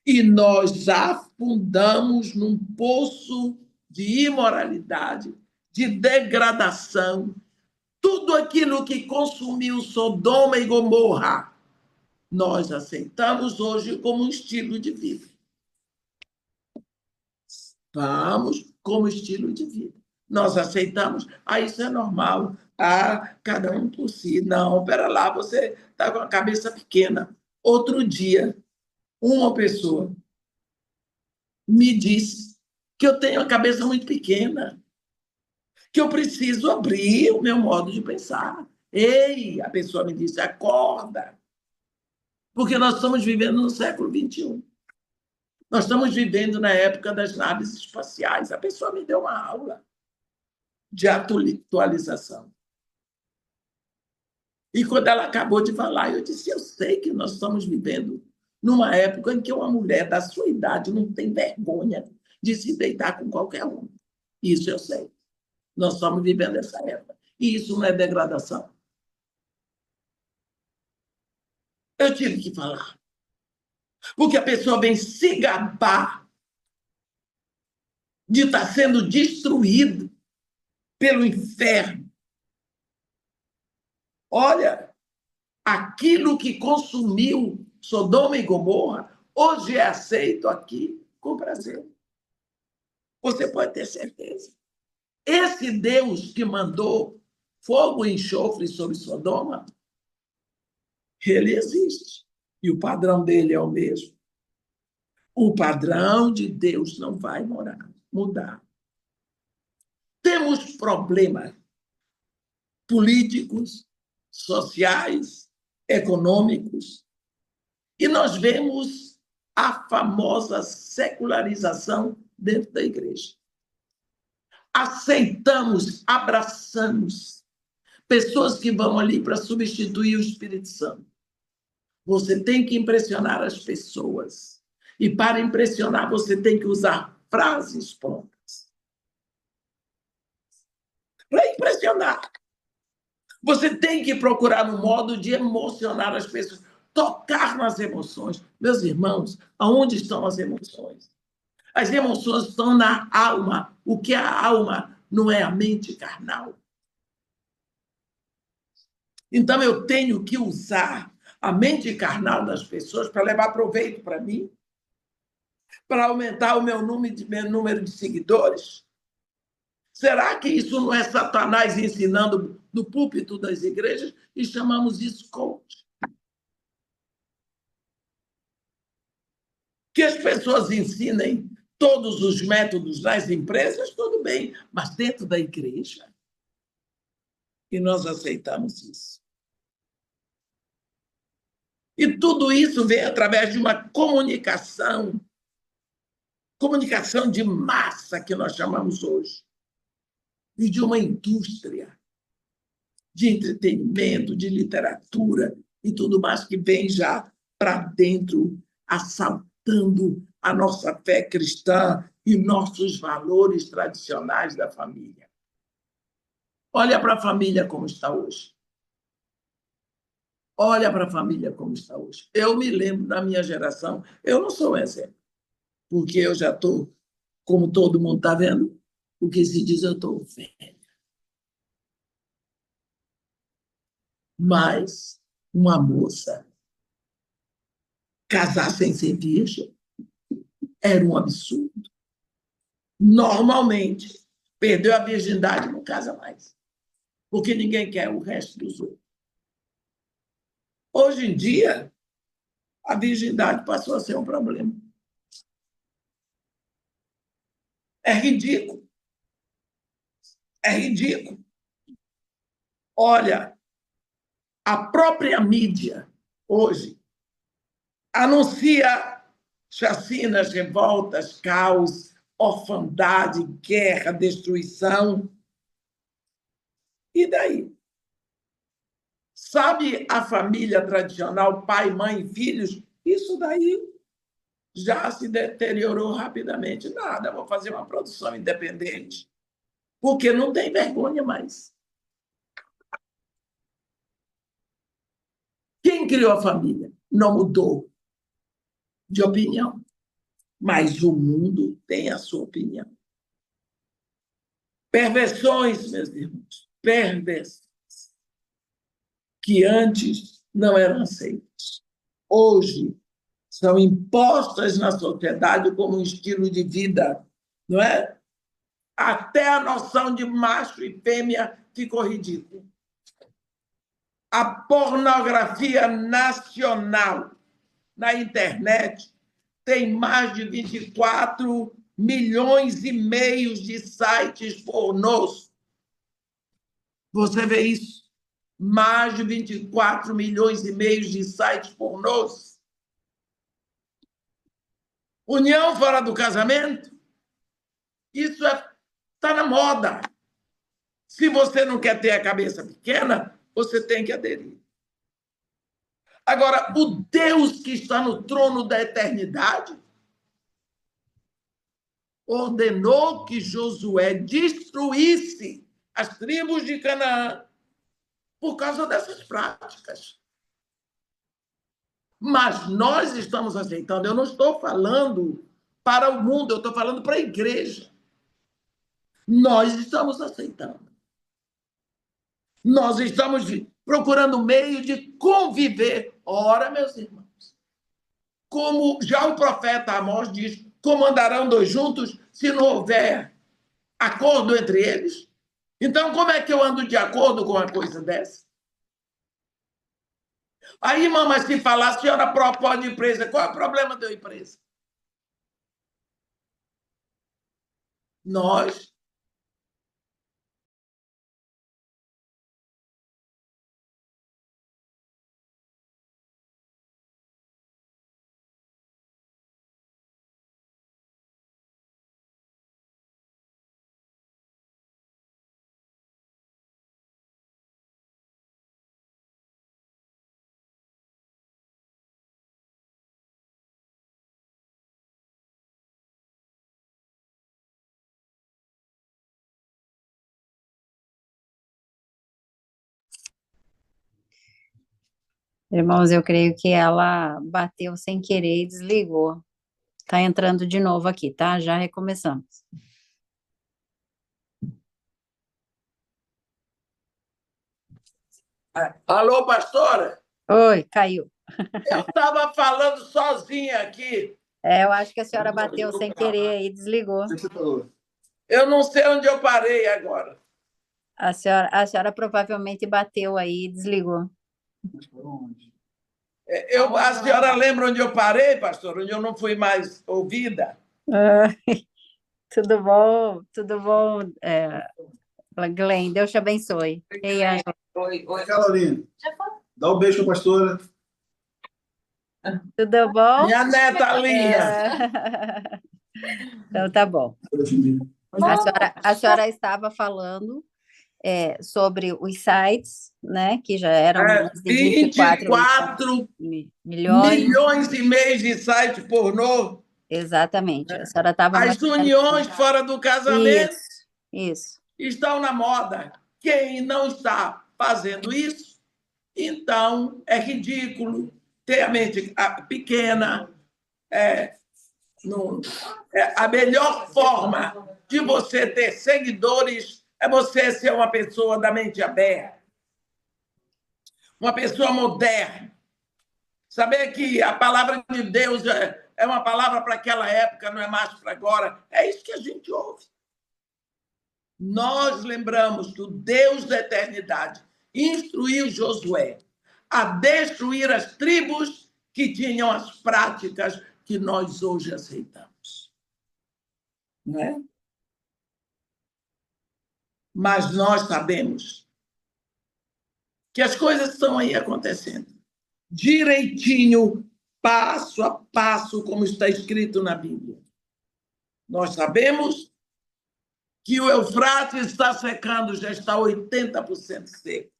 e nós afundamos num poço de imoralidade, de degradação. Tudo aquilo que consumiu Sodoma e Gomorra, nós aceitamos hoje como um estilo de vida. Vamos como estilo de vida. Nós aceitamos, isso é normal, cada um por si. Não, pera lá, você está com a cabeça pequena. Outro dia, uma pessoa me disse que eu tenho a cabeça muito pequena, que eu preciso abrir o meu modo de pensar. Ei, a pessoa me disse, acorda, porque nós estamos vivendo no século XXI. Nós estamos vivendo na época das naves espaciais. A pessoa me deu uma aula de atualização. E quando ela acabou de falar, eu disse, eu sei que nós estamos vivendo numa época em que uma mulher da sua idade não tem vergonha de se deitar com qualquer um. Isso eu sei. Nós estamos vivendo essa época. E isso não é degradação. Eu tive que falar. Porque a pessoa vem se gabar de estar sendo destruído pelo inferno. Olha, aquilo que consumiu Sodoma e Gomorra, hoje é aceito aqui com prazer. Você pode ter certeza. Esse Deus que mandou fogo e enxofre sobre Sodoma, ele existe. E o padrão dele é o mesmo. O padrão de Deus não vai mudar. Temos problemas políticos, sociais, econômicos, e nós vemos a famosa secularização dentro da igreja. Aceitamos, abraçamos pessoas que vão ali para substituir o Espírito Santo. Você tem que impressionar as pessoas. E para impressionar, você tem que usar frases prontas. Para impressionar. Você tem que procurar um modo de emocionar as pessoas, tocar nas emoções. Meus irmãos, aonde estão as emoções? As emoções estão na alma. O que é a alma não é a mente carnal. Então, eu tenho que usar a mente carnal das pessoas para levar proveito para mim, para aumentar o meu número de seguidores. Será que isso não é Satanás ensinando no púlpito das igrejas? E chamamos isso coach. Que as pessoas ensinem todos os métodos nas empresas, tudo bem, mas dentro da igreja. E nós aceitamos isso. E tudo isso vem através de uma comunicação de massa, que nós chamamos hoje, e de uma indústria de entretenimento, de literatura e tudo mais que vem já para dentro, assaltando a nossa fé cristã e nossos valores tradicionais da família. Olha para a família como está hoje. Olha para a família como está hoje. Eu me lembro da minha geração, eu não sou um exemplo, porque eu já estou, como todo mundo está vendo, o que se diz, eu estou velha. Mas uma moça casar sem ser virgem era um absurdo. Normalmente, perdeu a virgindade, não casa mais. Porque ninguém quer o resto dos outros. Hoje em dia, a virgindade passou a ser um problema. É ridículo. É ridículo. Olha, a própria mídia, hoje, anuncia chacinas, revoltas, caos, orfandade, guerra, destruição. E daí? Sabe a família tradicional, pai, mãe, filhos? Isso daí já se deteriorou rapidamente. Nada, vou fazer uma produção independente, porque não tem vergonha mais. Quem criou a família não mudou de opinião, mas o mundo tem a sua opinião. Perversões, meus irmãos, perversões, que antes não eram aceitas. Hoje são impostas na sociedade como um estilo de vida, não é? Até a noção de macho e fêmea ficou ridícula. A pornografia nacional na internet tem mais de 24 milhões e meio de sites pornôs. Você vê isso? Mais de 24 milhões e meio de sites pornôs. União fora do casamento? Isso está na moda. Se você não quer ter a cabeça pequena, você tem que aderir. Agora, o Deus que está no trono da eternidade ordenou que Josué destruísse as tribos de Canaã por causa dessas práticas. Mas nós estamos aceitando. Eu não estou falando para o mundo, eu estou falando para a igreja. Nós estamos aceitando. Nós estamos procurando meio de conviver. Ora, meus irmãos, como já o profeta Amós diz, como andarão dois juntos se não houver acordo entre eles? Então, como é que eu ando de acordo com uma coisa dessa? Aí, mamãe, se falar, a senhora propõe empresa, qual é o problema da empresa? Nós Irmãos, eu creio que ela bateu sem querer e desligou. Tá entrando de novo aqui, tá? Já recomeçamos. Alô, pastora? Oi, caiu. Eu estava falando sozinha aqui. Eu acho que a senhora bateu sem querer e desligou. Eu não sei onde eu parei agora. A senhora provavelmente bateu aí e desligou. A senhora lembra onde eu parei, pastor? Onde eu não fui mais ouvida? Tudo bom? Tudo bom, Glenn? Deus te abençoe. Ei, Ângela. Oi, Carolina. Dá um beijo para a pastora. Tudo bom? Minha neta Lia. Então, tá bom. A senhora estava falando sobre os sites, né, que já eram mais de 24 milhões e meio de sites pornô. Exatamente. A senhora estava As uniões fora do casamento isso. estão na moda. Quem não está fazendo isso, então é ridículo ter a mente pequena. A melhor forma de você ter seguidores é você ser uma pessoa da mente aberta. uma pessoa moderna. Saber que a palavra de Deus é uma palavra para aquela época, não é mais para agora. É isso que a gente ouve. Nós lembramos que o Deus da eternidade instruiu Josué a destruir as tribos que tinham as práticas que nós hoje aceitamos. Não é? Mas nós sabemos que as coisas estão aí acontecendo direitinho, passo a passo, como está escrito na Bíblia. Nós sabemos que o Eufrates está secando, já está 80% seco.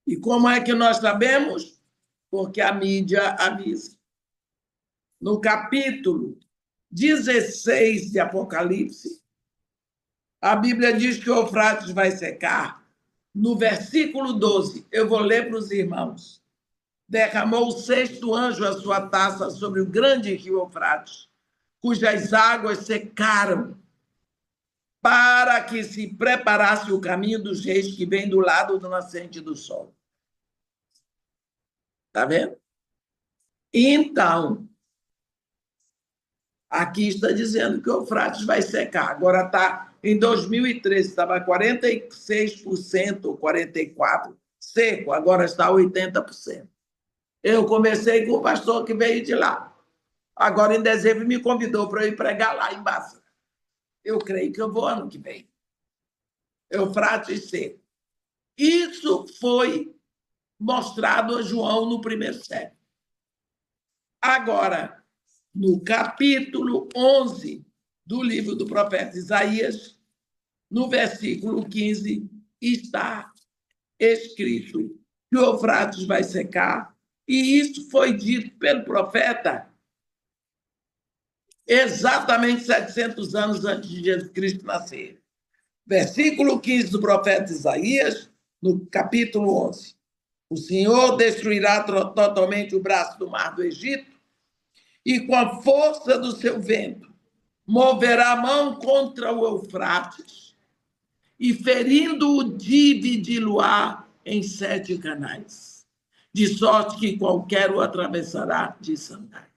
E como é que nós sabemos? Porque a mídia avisa. No capítulo 16 de Apocalipse, a Bíblia diz que o Eufrates vai secar. No versículo 12, eu vou ler para os irmãos. Derramou o sexto anjo a sua taça sobre o grande rio Eufrates, cujas águas secaram, para que se preparasse o caminho dos reis que vem do lado do nascente do sol. Está vendo? Então, aqui está dizendo que o Eufrates vai secar. Agora está, em 2013, estava 46% ou 44% seco, agora está 80%. Eu comecei com o pastor que veio de lá. Agora, em dezembro, me convidou para eu ir pregar lá em Baça. Eu creio que eu vou ano que vem. Eufrates seco. Isso foi mostrado a João no primeiro século. Agora, no capítulo 11 do livro do profeta Isaías, no versículo 15, está escrito que o Eufrates vai secar, e isso foi dito pelo profeta exatamente 700 anos antes de Jesus Cristo nascer. Versículo 15 do profeta Isaías, no capítulo 11. O Senhor destruirá totalmente o braço do mar do Egito e, com a força do seu vento, moverá a mão contra o Eufrates e, ferindo-o, dividi-lo-á em 7 canais, de sorte que qualquer o atravessará de sandálias.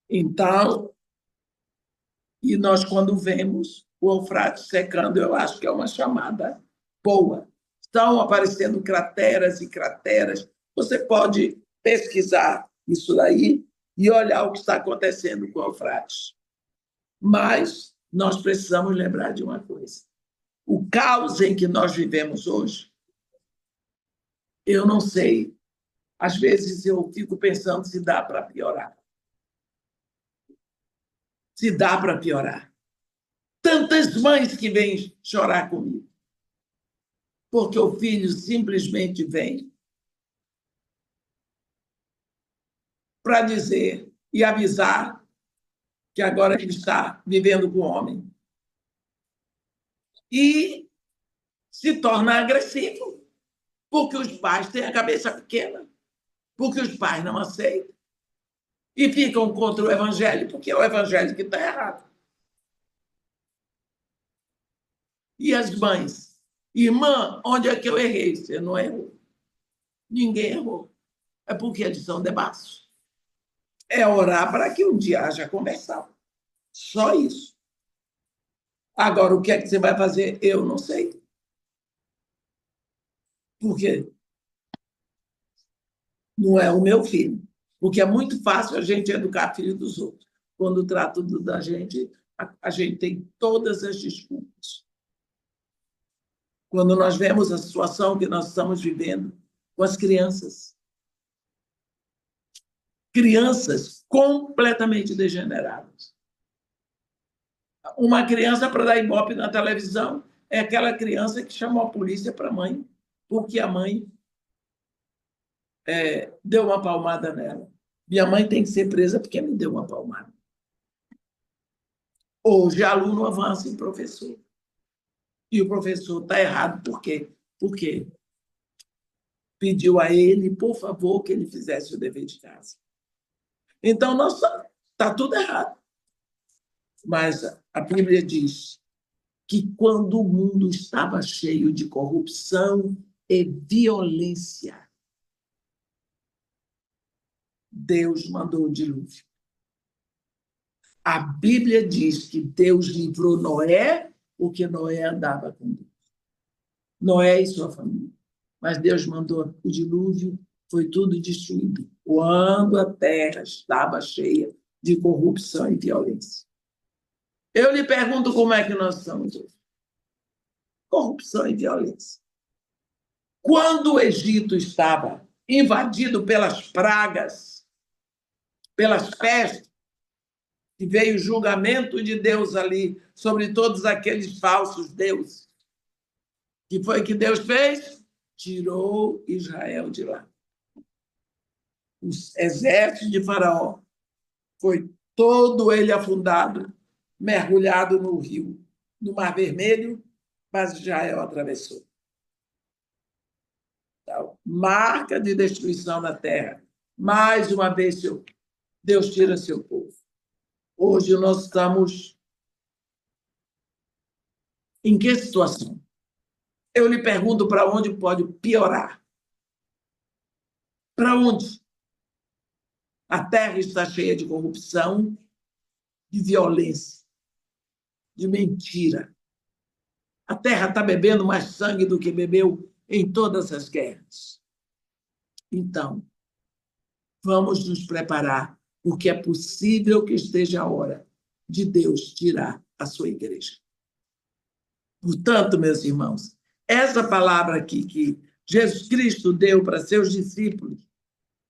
Então, e nós, quando vemos o Eufrates secando, eu acho que é uma chamada boa. Estão aparecendo crateras e crateras. Você pode pesquisar isso daí e olhar o que está acontecendo com o Eufrates. Mas nós precisamos lembrar de uma coisa. O caos em que nós vivemos hoje, eu não sei. Às vezes eu fico pensando se dá para piorar. Se dá para piorar. Tantas mães que vêm chorar comigo, porque o filho simplesmente vem para dizer e avisar que agora ele está vivendo com o homem. E se torna agressivo, porque os pais têm a cabeça pequena, porque os pais não aceitam e ficam contra o evangelho, porque é o evangelho que está errado. E as mães? Irmã, onde é que eu errei? Você não errou. Ninguém errou. É porque eles são debaixo. É orar para que um dia haja conversão. Só isso. Agora, o que é que você vai fazer? Eu não sei. Por quê? Não é o meu filho. Porque é muito fácil a gente educar filho dos outros. Quando trata da gente, a gente tem todas as desculpas. Quando nós vemos a situação que nós estamos vivendo com as crianças. Crianças completamente degeneradas. Uma criança para dar ibope na televisão é aquela criança que chamou a polícia para a mãe, porque a mãe deu uma palmada nela. Minha mãe tem que ser presa porque me deu uma palmada. Hoje, aluno avança em professor. E o professor está errado. Por quê? Porque pediu a ele, por favor, que ele fizesse o dever de casa. Então, está tudo errado. Mas a Bíblia diz que quando o mundo estava cheio de corrupção e violência, Deus mandou o dilúvio. A Bíblia diz que Deus livrou Noé porque Noé andava com Deus. Noé e sua família. Mas Deus mandou o dilúvio, foi tudo destruído. Quando a terra estava cheia de corrupção e violência. Eu lhe pergunto como é que nós estamos hoje. Corrupção e violência. Quando o Egito estava invadido pelas pragas, pelas pestes, e veio o julgamento de Deus ali sobre todos aqueles falsos deuses, que foi que Deus fez? Tirou Israel de lá. Os exércitos de Faraó foi todo ele afundado, mergulhado no rio, no Mar Vermelho, mas Israel atravessou. Então, marca de destruição na terra. Mais uma vez, Deus tira seu povo. Hoje nós estamos em que situação? Eu lhe pergunto para onde pode piorar. Para onde? A terra está cheia de corrupção, de violência, de mentira. A terra está bebendo mais sangue do que bebeu em todas as guerras. Então, vamos nos preparar, porque é possível que esteja a hora de Deus tirar a sua igreja. Portanto, meus irmãos, essa palavra aqui que Jesus Cristo deu para seus discípulos,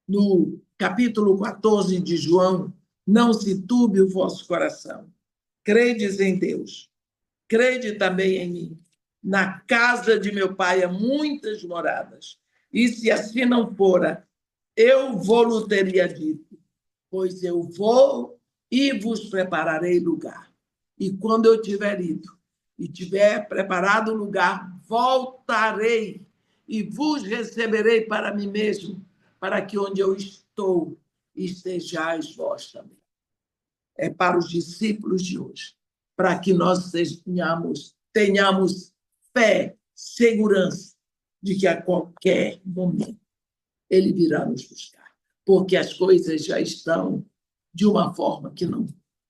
no capítulo 14 de João, não se turbe o vosso coração. Credes em Deus, crede também em mim. Na casa de meu pai há muitas moradas, e se assim não fora, eu vou-lhe teria dito, pois eu vou e vos prepararei lugar. E quando eu tiver ido e tiver preparado o lugar, voltarei e vos receberei para mim mesmo, para que onde eu estou estejais vós também. É para os discípulos de hoje, para que nós tenhamos fé, segurança de que a qualquer momento ele virá nos buscar, porque as coisas já estão de uma forma que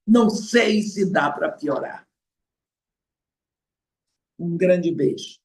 não sei se dá para piorar. Um grande beijo.